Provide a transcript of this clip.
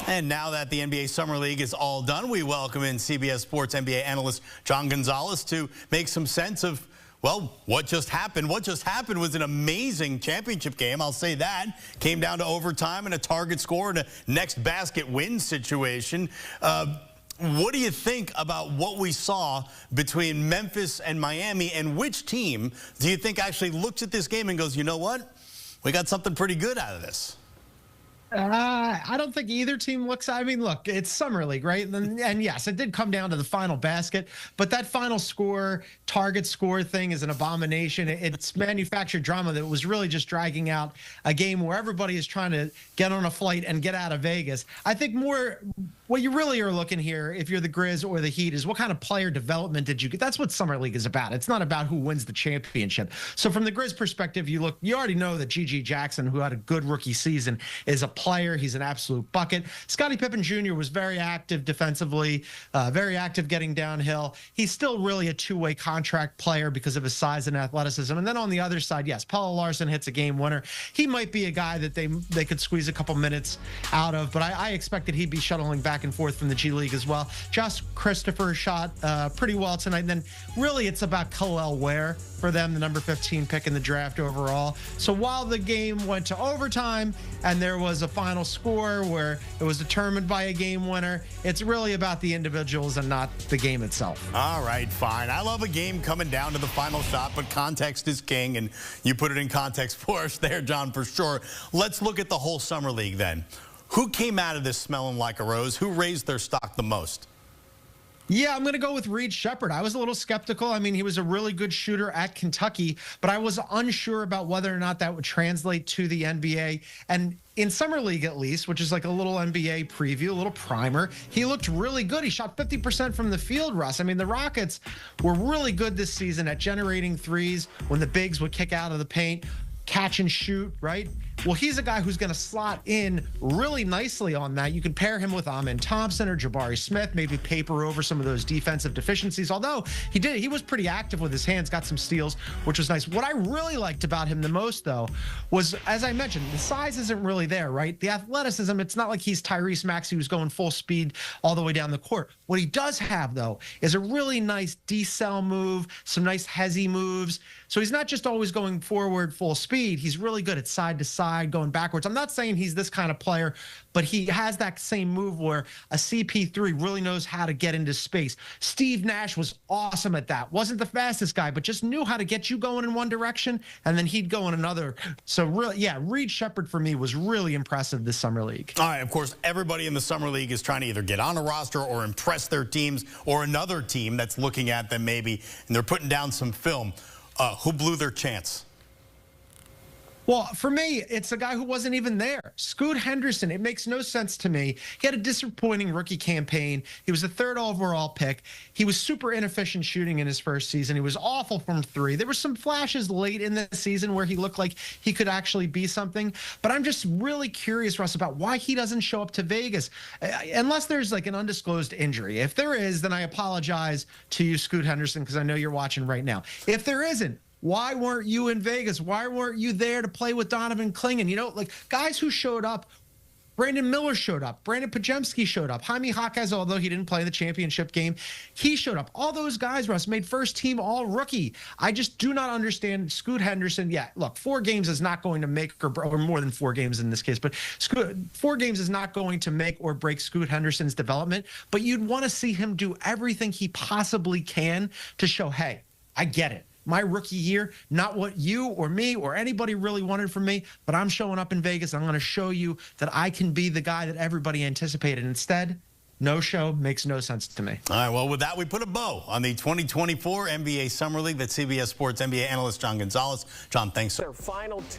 And now that the NBA Summer League is all done, we welcome in CBS Sports NBA analyst John Gonzalez to make some sense of, well, what just happened. What just happened was an amazing championship game, I'll say that. Came down to overtime and a target score and a next basket win situation. What do you think about what we saw between Memphis and Miami, and which team do you think actually looks at this game and goes, you know what, we got something pretty good out of this? I don't think either team looks. I mean, look, it's Summer League, right? And yes, it did come down to the final basket, but that final score, target score thing is an abomination. It's manufactured drama that was really just dragging out a game where everybody is trying to get on a flight and get out of Vegas. I think more what you really are looking here, if you're the Grizz or the Heat, is what kind of player development did you get? That's what Summer League is about. It's not about who wins the championship. So from the Grizz perspective, you already know that G.G. Jackson, who had a good rookie season, is a player. He's an absolute bucket. Scottie Pippen Jr. was very active defensively, very active getting downhill. He's still really a two-way contract player because of his size and athleticism. And then on the other side, yes, Paul Larson hits a game winner. He might be a guy that they could squeeze a couple minutes out of, but I expected he'd be shuttling back and forth from the G League as well. Josh Christopher shot pretty well tonight. And then really it's about Khalil Ware for them, the number 15 pick in the draft overall. So while the game went to overtime and there was a final score where it was determined by a game winner, it's really about the individuals and not the game itself. All right, fine. I love a game coming down to the final shot, but context is king, and you put it in context for us there, John, for sure. Let's look at the whole Summer League then. Who came out of this smelling like a rose? Who raised their stock the most? Yeah, I'm going to go with Reed Sheppard. I was a little skeptical. I mean, he was a really good shooter at Kentucky, but I was unsure about whether or not that would translate to the NBA. And in Summer League, at least, which is like a little NBA preview, a little primer, he looked really good. He shot 50% from the field, Russ. I mean, the Rockets were really good this season at generating threes when the bigs would kick out of the paint, catch and shoot, right? Well, he's a guy who's going to slot in really nicely on that. You can pair him with Amen Thompson or Jabari Smith, maybe paper over some of those defensive deficiencies. Although he was pretty active with his hands, got some steals, which was nice. What I really liked about him the most, though, was, as I mentioned, the size isn't really there, right? The athleticism, it's not like he's Tyrese Maxey who's going full speed all the way down the court. What he does have, though, is a really nice decel move, some nice hezzy moves. So he's not just always going forward full speed. He's really good at side to side, going backwards. I'm not saying he's this kind of player, but he has that same move where a CP3 really knows how to get into space. Steve Nash was awesome at that. Wasn't the fastest guy, but just knew how to get you going in one direction, and then he'd go in another. So really, yeah, Reed Sheppard for me was really impressive this Summer League. All right, of course, everybody in the Summer League is trying to either get on a roster or impress their teams or another team that's looking at them maybe, and they're putting down some film. Who blew their chance? Well, for me, it's a guy who wasn't even there. Scoot Henderson, it makes no sense to me. He had a disappointing rookie campaign. He was the 3rd overall pick. He was super inefficient shooting in his first season. He was awful from 3. There were some flashes late in the season where he looked like he could actually be something. But I'm just really curious, Russ, about why he doesn't show up to Vegas. Unless there's like an undisclosed injury. If there is, then I apologize to you, Scoot Henderson, because I know you're watching right now. If there isn't, why weren't you in Vegas? Why weren't you there to play with Donovan Clingan? You know, like guys who showed up, Brandon Miller showed up, Brandon Pajemski showed up, Jaime Jaquez, although he didn't play in the championship game, he showed up. All those guys, Russ, made first team all rookie. I just do not understand Scoot Henderson. Yeah, look, 4 games is not going to make or more than 4 games in this case, but 4 games is not going to make or break Scoot Henderson's development, but you'd want to see him do everything he possibly can to show, hey, I get it. My rookie year, not what you or me or anybody really wanted from me, but I'm showing up in Vegas. I'm going to show you that I can be the guy that everybody anticipated. Instead, no show makes no sense to me. All right, well, with that, we put a bow on the 2024 NBA Summer League. That's CBS Sports NBA analyst John Gonzalez. John, thanks. Their final 2